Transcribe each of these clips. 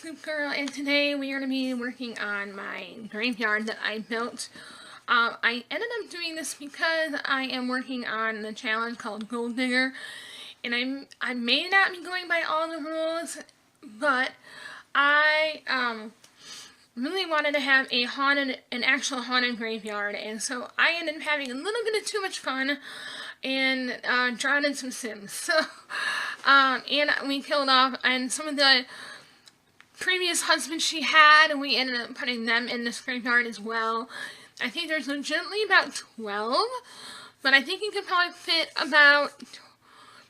ScoopGirl, and today we are going to be working on my graveyard that I built. I ended up doing this because I am working on the challenge called Gold Digger, and I may not be going by all the rules, but I really wanted to have an actual haunted graveyard, and so I ended up having a little bit of too much fun and drowned in some Sims. So, and we killed off and some of the previous husbands she had, and we ended up putting them in this graveyard as well. I think there's legitimately about 12, but I think you could probably fit about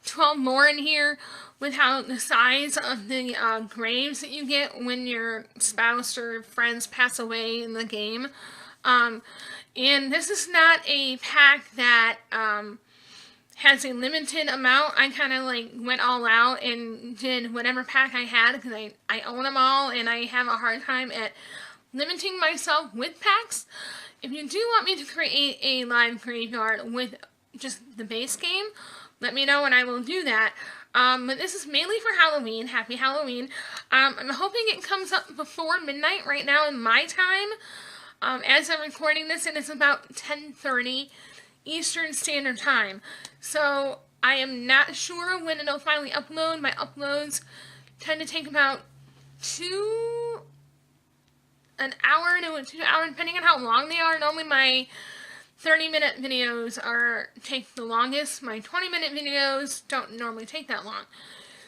12 more in here with how the size of the graves that you get when your spouse or friends pass away in the game. And this is not a pack that has a limited amount. I kind of like went all out and did whatever pack I had because I own them all, and I have a hard time at limiting myself with packs. If you do want me to create a live graveyard with just the base game, let me know and I will do that. But this is mainly for Halloween. Happy Halloween. I'm hoping it comes up before midnight right now in my time. As I'm recording this, and it's about 10:30 Eastern Standard Time. So I am not sure when it'll finally upload. My uploads tend to take about an hour to 2 hours, depending on how long they are. Normally my 30-minute videos take the longest. My 20-minute videos don't normally take that long.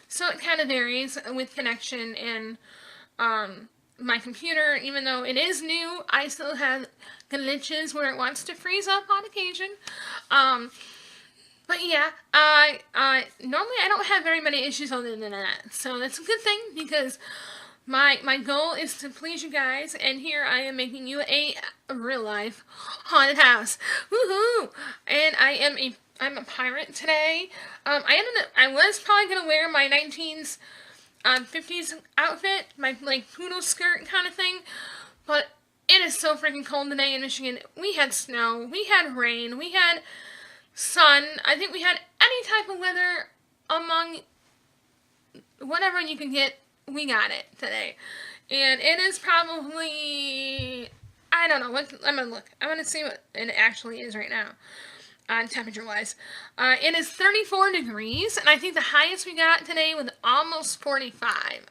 So it kind of varies with connection and my computer. Even though it is new, I still have glitches where it wants to freeze up on occasion. But yeah, normally I don't have very many issues other than that. So that's a good thing, because my goal is to please you guys, and here I am making you a real life haunted house. Woohoo! And I'm a pirate today. I was probably gonna wear my 50s outfit, my like poodle skirt kind of thing, but it is so freaking cold today in Michigan. We had snow, we had rain, we had sun. I think we had any type of weather among whatever you can get. We got it today. And it is probably, I don't know, I'm gonna look. I'm gonna see what it actually is right now, temperature-wise. It is 34 degrees, and I think the highest we got today was almost 45.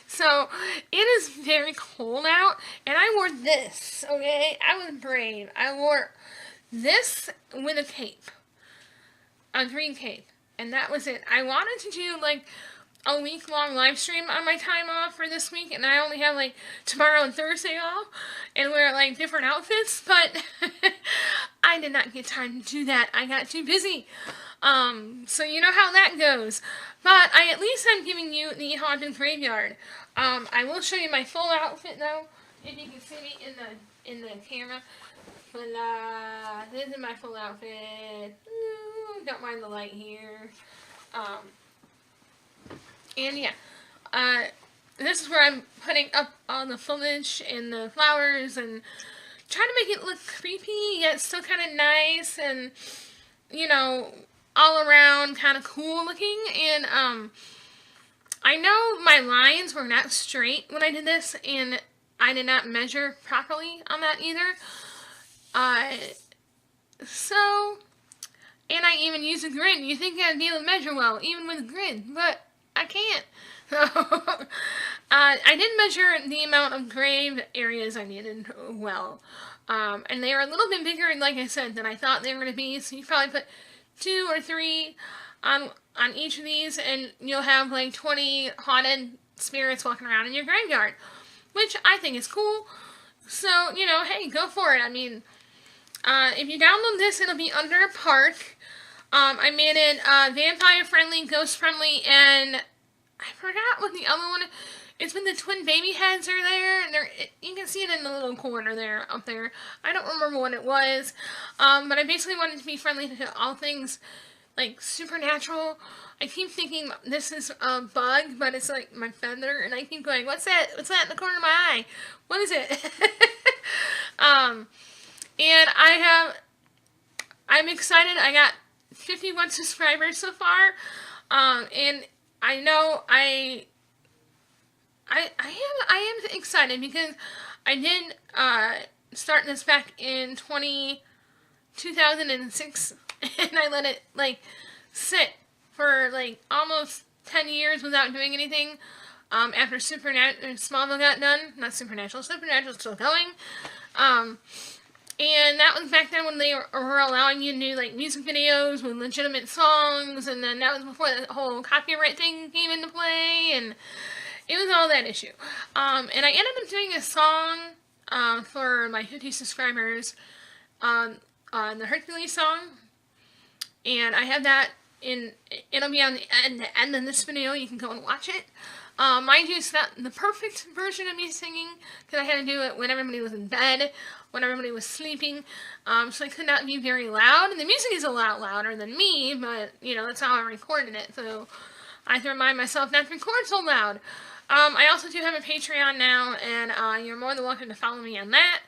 So, it is very cold out, and I wore this, okay? I was brave. I wore this with a cape. A green cape. And that was it. I wanted to do, like, a week-long live stream on my time off for this week, and I only have like tomorrow and Thursday off, and wear like different outfits, but I did not get time to do that. I got too busy. So you know how that goes. But at least I'm giving you the haunted graveyard. I will show you my full outfit though, if you can see me in the camera. Voila, this is my full outfit. Ooh, don't mind the light here. And yeah, this is where I'm putting up all the foliage and the flowers and trying to make it look creepy, yet still kind of nice and, you know, all around kind of cool looking. And I know my lines were not straight when I did this, and I did not measure properly on that either. And I even used a grid. You think I'd be able to measure well, even with a grid, but I can't. I did measure the amount of grave areas I needed well. And they were a little bit bigger, like I said, than I thought they were going to be. So you probably put 2 or 3 on each of these, and you'll have like 20 haunted spirits walking around in your graveyard, which I think is cool. So, you know, hey, go for it. I mean, if you download this, it'll be under a park. I made it vampire-friendly, ghost-friendly, and I forgot what the other one is. It's when the twin baby heads are there, and you can see it in the little corner there, up there. I don't remember what it was, but I basically wanted to be friendly to all things, like, supernatural. I keep thinking this is a bug, but it's like my feather, and I keep going, what's that? What's that in the corner of my eye? What is it? And I'm excited. I got 51 subscribers so far, and I know I am excited because I did start this back in 2006, and I let it like sit for like almost 10 years without doing anything. After Smallville got done, not Supernatural's still going. And that was back then when they were allowing you to do like music videos with legitimate songs, and then that was before the whole copyright thing came into play, and it was all that issue. And I ended up doing a song for my 50 subscribers on the Hercules song, and I have that it'll be on the end of this video. You can go and watch it. Mind you, it's not the perfect version of me singing, because I had to do it when everybody was in bed, when everybody was sleeping, so I could not be very loud. And the music is a lot louder than me, but, you know, that's how I recorded it, so I have to remind myself not to record so loud. I also do have a Patreon now, and you're more than welcome to follow me on that.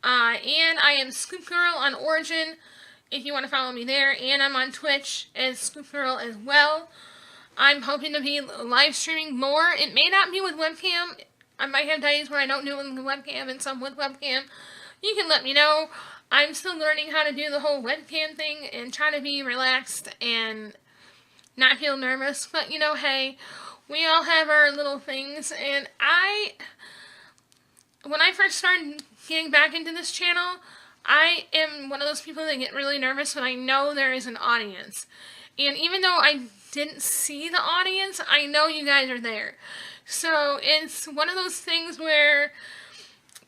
And I am ScoopGirl on Origin, if you want to follow me there, and I'm on Twitch as ScoopGirl as well. I'm hoping to be live streaming more. It may not be with webcam. I might have days where I don't do it with webcam and some with webcam. You can let me know. I'm still learning how to do the whole webcam thing and try to be relaxed and not feel nervous. But, you know, hey, we all have our little things. And when I first started getting back into this channel, I am one of those people that get really nervous when I know there is an audience. And even though I didn't see the audience, I know you guys are there. So it's one of those things where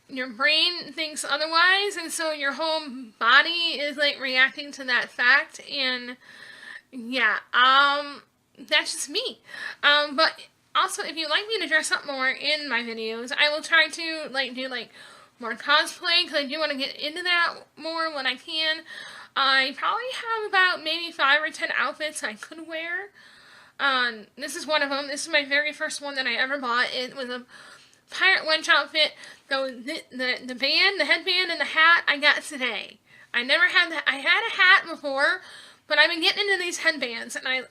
your brain thinks otherwise, and so your whole body is like reacting to that fact. And yeah, that's just me. But also, if you'd like me to dress up more in my videos, I will try to like do like more cosplay, because I do want to get into that more when I can. I probably have about maybe 5 or 10 outfits I could wear. This is one of them. This is my very first one that I ever bought. It was a Pirate Wench outfit. The band, the headband, and the hat I got today. I never had that. I had a hat before, but I've been getting into these headbands, and I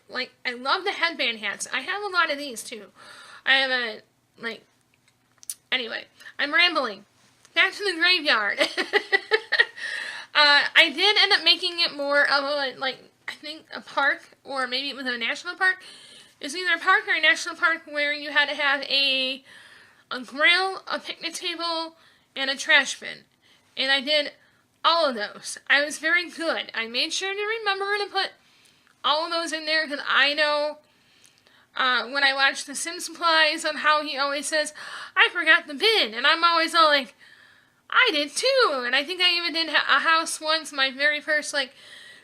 love the headband hats. I have a lot of these too. I have anyway, I'm rambling. Back to the graveyard. I did end up making it more of a, I think a park, or maybe it was a national park. It's either a park or a national park where you had to have a grill, a picnic table, and a trash bin. And I did all of those. I was very good. I made sure to remember to put all of those in there, because I know when I watch The Sim Supplies on how he always says, I forgot the bin. And I'm always all like, I did too. And I think I even did a house once, my very first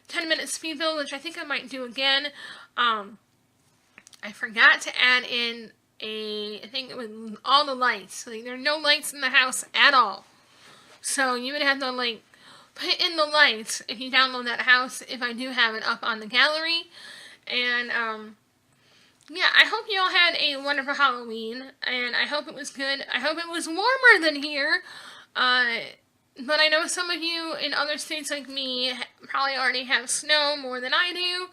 10-minute speed build, which I think I might do again. I forgot to add in I think it was all the lights. There are no lights in the house at all. So you would have to put in the lights if you download that house, if I do have it up on the gallery. And yeah, I hope you all had a wonderful Halloween, and I hope it was good. I hope it was warmer than here. But I know some of you in other states like me probably already have snow more than I do.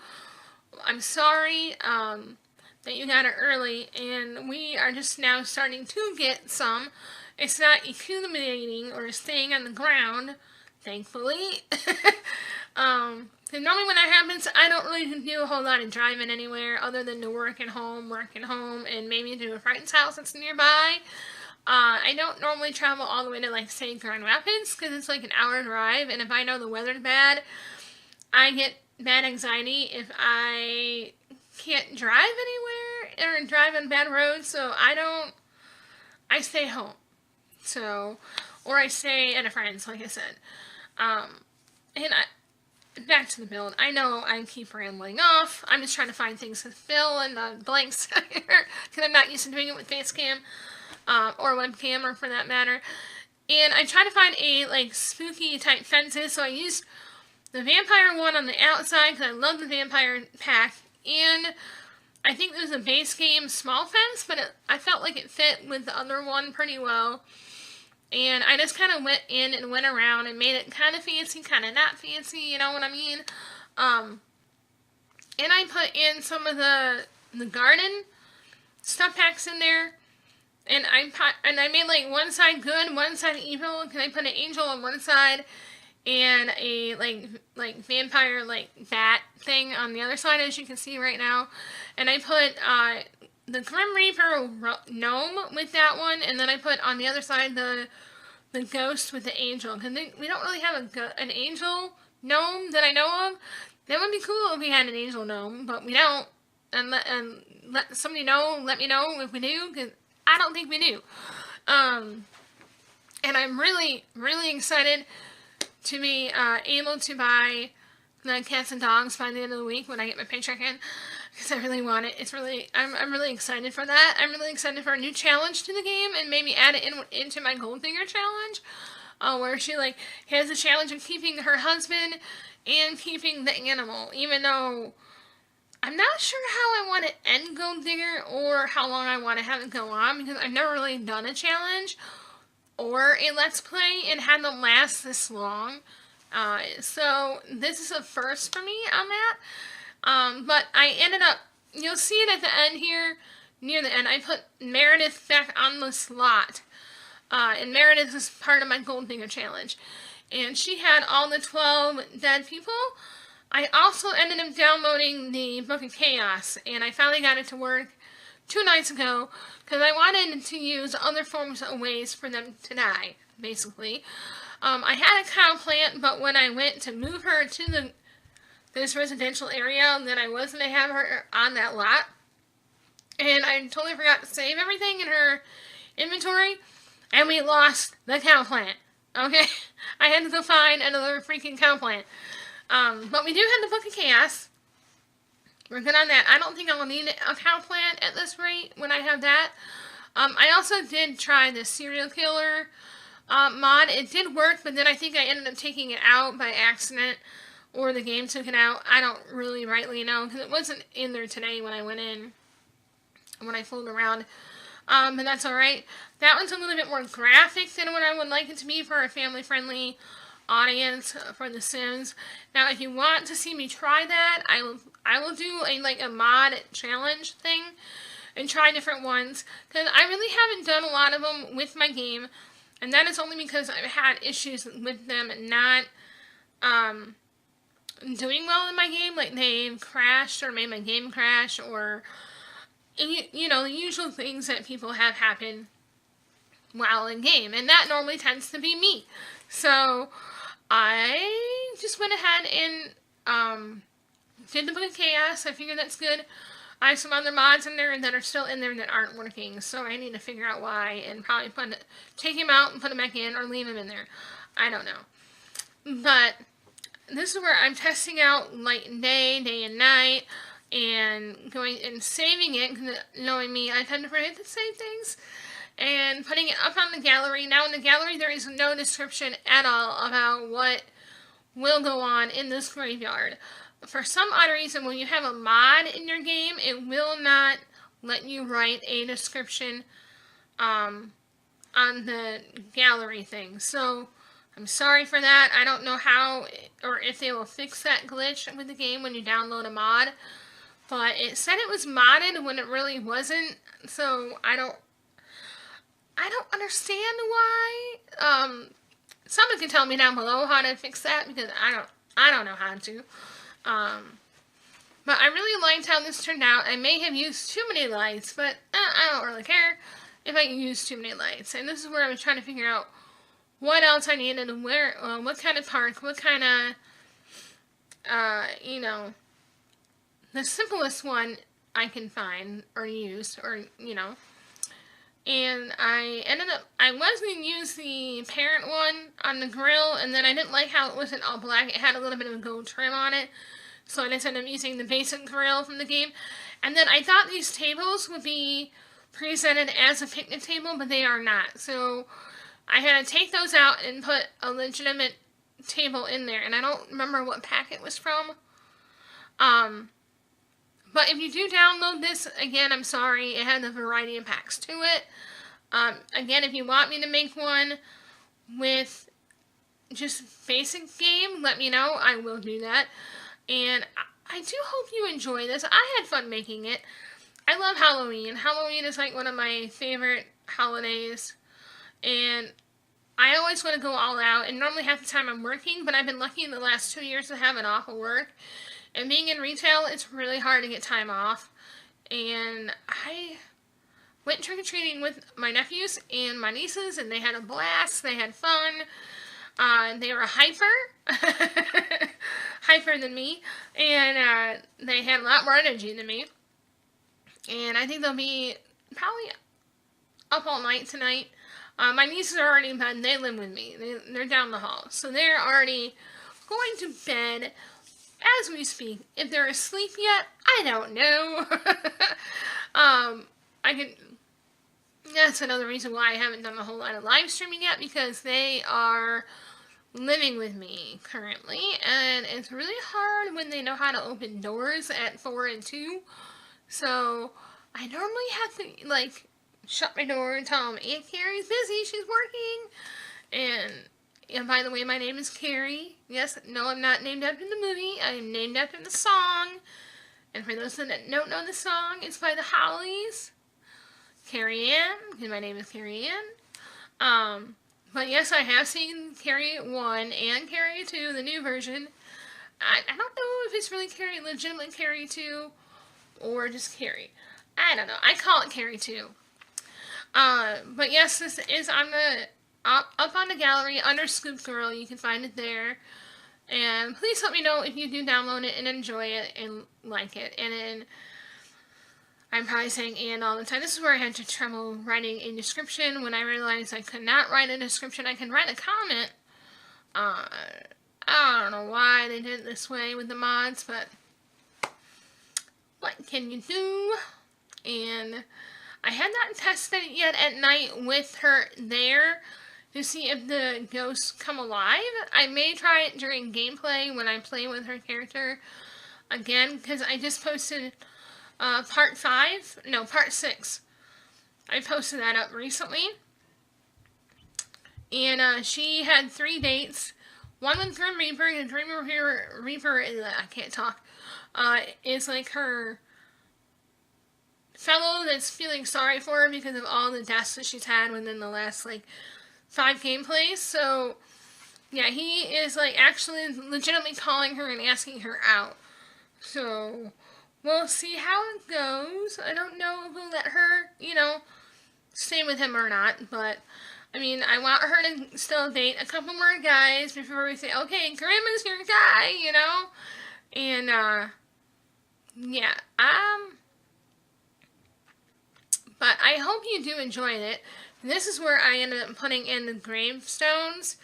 I'm sorry that you got it early, and we are just now starting to get some. It's not accumulating or staying on the ground, thankfully. Normally when that happens, I don't really do a whole lot of driving anywhere other than to work and home, and maybe to a friend's house that's nearby. I don't normally travel all the way to, say, Grand Rapids, because it's an hour drive, and if I know the weather's bad, I get bad anxiety if I can't drive anywhere, or drive on bad roads, so I stay home. So, or I stay at a friend's, like I said. Back to the build. I know I keep rambling off. I'm just trying to find things to fill in the blanks here, because I'm not used to doing it with Facecam. Or webcam, or for that matter. And I try to find a, spooky type fences, so I used the vampire one on the outside, because I love the vampire pack, and I think there's a base game small fence, but I felt like it fit with the other one pretty well. And I just kind of went in and went around and made it kind of fancy, kind of not fancy, you know what I mean? And I put in some of the garden stuff packs in there. And I made like one side good, one side evil, because I put an angel on one side and a like vampire like bat thing on the other side, as you can see right now. And I put the Grim Reaper gnome with that one, and then I put on the other side the ghost with the angel, because we don't really have an angel gnome that I know of. That would be cool if we had an angel gnome, but we don't. And let somebody know, let me know if we do, because I don't think we do. And I'm really, really excited to be able to buy the cats and dogs by the end of the week when I get my paycheck in, because I really want it. It's really, I'm really excited for that. I'm really excited for a new challenge to the game, and maybe add it into my Gold Digger challenge, where she like has a challenge of keeping her husband and keeping the animal, even though I'm not sure how I want to end Gold Digger or how long I want to have it go on, because I've never really done a challenge or a Let's Play and had them last this long. So this is a first for me on that. But I ended up, you'll see it at the end here, near the end, I put Meredith back on the slot. And Meredith is part of my Gold Digger challenge. And she had all the 12 dead people. I also ended up downloading the Book of Chaos, and I finally got it to work 2 nights ago, because I wanted to use other forms of ways for them to die, basically. I had a cow plant, but when I went to move her to this residential area, then I was going to have her on that lot, and I totally forgot to save everything in her inventory, and we lost the cow plant. Okay? I had to go find another freaking cow plant. But we do have the Book of Chaos. We're good on that. I don't think I'll need a cow plant at this rate when I have that. I also did try the serial killer mod. It did work, but then I think I ended up taking it out by accident, or the game took it out. I don't really rightly know, because it wasn't in there today when I went in, when I fooled around. But that's alright. That one's a little bit more graphic than what I would like it to be for a family-friendly audience for The Sims. Now, if you want to see me try that, I will do a mod challenge thing and try different ones, because I really haven't done a lot of them with my game, and that is only because I've had issues with them not doing well in my game, like they've crashed or made my game crash, or you know, the usual things that people have happen while in game, and that normally tends to be me. So I just went ahead and did the Book of Chaos. I figured that's good. I have some other mods in there that are still in there that aren't working, so I need to figure out why, and probably take him out and put him back in, or leave him in there. I don't know. But this is where I'm testing out light and day and night, and going and saving it, because knowing me, I tend to forget to save things, and putting it up on the gallery. Now in the gallery there is no description at all about what will go on in this graveyard. For some odd reason, when you have a mod in your game, it will not let you write a description on the gallery thing. So I'm sorry for that. I don't know how, or if they will fix that glitch with the game when you download a mod. But it said it was modded when it really wasn't. So I don't understand why. Someone can tell me down below how to fix that, because I don't know how to. But I really liked how this turned out. I may have used too many lights, but I don't really care if I use too many lights. And this is where I was trying to figure out what else I needed, and where, what kind of park, what kind of, you know, the simplest one I can find or use, or, you know. And I was going to use the parent one on the grill, and then I didn't like how it wasn't all black. It had a little bit of a gold trim on it, so I just ended up using the basic grill from the game. And then I thought these tables would be presented as a picnic table, but they are not. So I had to take those out and put a legitimate table in there, and I don't remember what pack it was from. But if you do download this, again, I'm sorry, it has a variety of packs to it. Again, if you want me to make one with just basic game, let me know. I will do that. And I do hope you enjoy this. I had fun making it. I love Halloween. Halloween is like one of my favorite holidays, and I always want to go all out, and normally half the time I'm working, but I've been lucky in the last 2 years to have an off of work, and being in retail, it's really hard to get time off, and I went trick-or-treating with my nephews and my nieces, and they had a blast, they had fun, they were hyper than me, and they had a lot more energy than me, and I think they'll be probably up all night tonight. My nieces are already in bed. They live with me. They're down the hall. So they're already going to bed as we speak. If they're asleep yet, I don't know. That's another reason why I haven't done a whole lot of live streaming yet, because they are living with me currently, and it's really hard when they know how to open doors at 4 and 2. So I normally have to, like, shut my door and tell them, Aunt Carrie's busy, she's working. And by the way, my name is Carrie. Yes, no, I'm not named after the movie. I am named after the song. And for those that don't know the song, it's by the Hollies. Carrie Ann, because my name is Carrie Ann. But yes, I have seen Carrie 1 and Carrie 2, the new version. I don't know if it's really Carrie, legitimate Carrie 2, or just Carrie. I don't know. I call it Carrie 2. But yes, this is on the up on the gallery under ScoopGirl. You can find it there. And please let me know if you do download it and enjoy it and like it. And then I'm probably saying "and" all the time. This is where I had trouble writing a description when I realized I could not write a description. I can write a comment. I don't know why they did it this way with the mods, but what can you do? And I had not tested it yet at night with her there to see if the ghosts come alive. I may try it during gameplay when I play with her character again, because I just posted part 6. I posted that up recently. And she had 3 dates. One with Grim Reaper, and Grim Reaper I can't talk, is like her fellow that's feeling sorry for her because of all the deaths that she's had within the last, like, 5 gameplays. So, yeah, he is, like, actually legitimately calling her and asking her out. So, we'll see how it goes. I don't know if we'll let her, stay with him or not, but I mean, I want her to still date a couple more guys before we say, okay, Grim is your guy, And, yeah, but I hope you do enjoy it. This is where I ended up putting in the gravestones,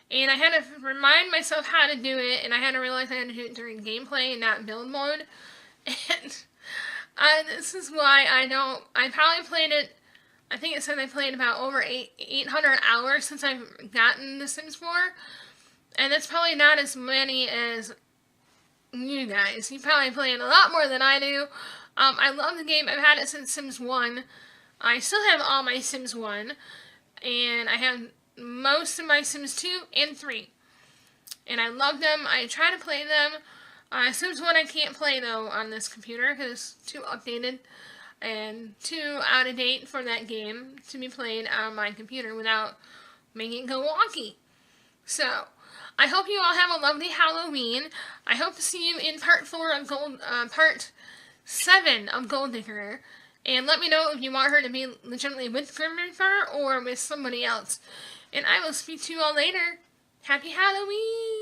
and I had to remind myself how to do it, and I had to realize I had to do it during gameplay and not build mode, and this is why I probably played it. I think it said I played about over 800 hours since I've gotten The Sims 4. And that's probably not as many as you guys. You probably played a lot more than I do. I love the game. I've had it since Sims 1. I still have all my Sims 1. And I have most of my Sims 2 and 3. And I love them. I try to play them. Sims 1 I can't play, though, on this computer because it's too updated and too out of date for that game to be played on my computer without making it go wonky. So, I hope you all have a lovely Halloween. I hope to see you in part 7 of Gold Digger. And let me know if you want her to be legitimately with Grim Reaper or with somebody else. And I will speak to you all later. Happy Halloween!